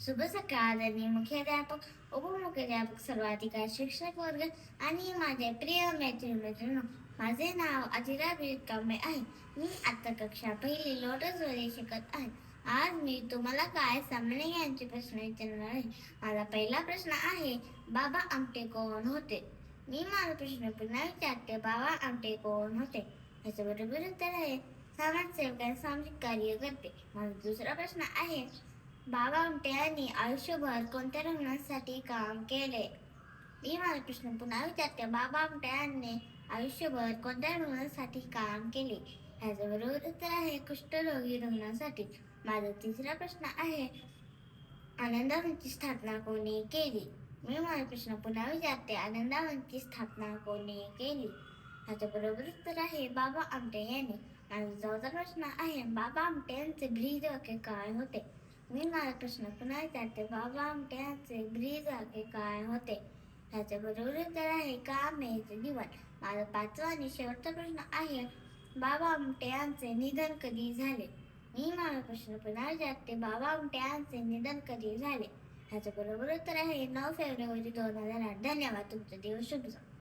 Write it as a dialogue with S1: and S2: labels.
S1: शुभ सकाळ आणि मुख्याध्यापक, उपमुख्याध्यापक, सर्वाधिकारी, शिक्षक वर्ग आणि माझे प्रिय मैत्रिणींनो, माझे नाव अजिराबीर कांबळे आहे. मी आता कक्षा पहिली लोटसमध्ये शिकत आहे. आज मी तुम्हाला काय सामान्य यांचे प्रश्न विचारणार आहे. माझा पहिला प्रश्न आहे, बाबा आमटे कोण होते? मी माझा प्रश्न पुन्हा विचारते, बाबा आमटे कोण होते? याचं बरोबर उत्तर आहे, समाजसेवक आणि सामाजिक कार्य करते. माझा दुसरा प्रश्न आहे, बाबा आमटे यांनी आयुष्यभर कोणत्या रुग्णांसाठी काम केले? मी माझा प्रश्न पुन्हा विचारते, बाबा आमटे यांनी आयुष्यभर कोणत्या रुग्णांसाठी काम केले? ह्याचं बरोबर उत्तर आहे, कुष्ठरोगी रुग्णांसाठी. माझा तिसरा प्रश्न आहे, आनंदवनची स्थापना कोणी केली? मी माझा प्रश्न पुन्हा विचारते, आनंदवनची स्थापना कोणी केली? ह्याचं बरोबर उत्तर आहे, बाबा आमटे यांनी. माझा चौथा प्रश्न आहे, बाबा आमटे यांचे ब्रीद वाक्य काय होते? मी माझा प्रश्न पुन्हा विचारते, बाबा आमटे यांचे ब्रीद वाक्य काय होते? ह्याचे बरोबर उत्तर आहे, काम याचे दिवाण. माझा पाचवा आणि शेवटचा प्रश्न आहे, बाबा आमटे यांचे निधन कधी झाले? मी माझा प्रश्न पुन्हा विचारते, बाबा आमटे यांचे निधन कधी झाले? ह्याचं बरोबर उत्तर आहे, 9 फेब्रुवारी 2008. धन्यवाद. तुमचा दिवस शुभ जाओ.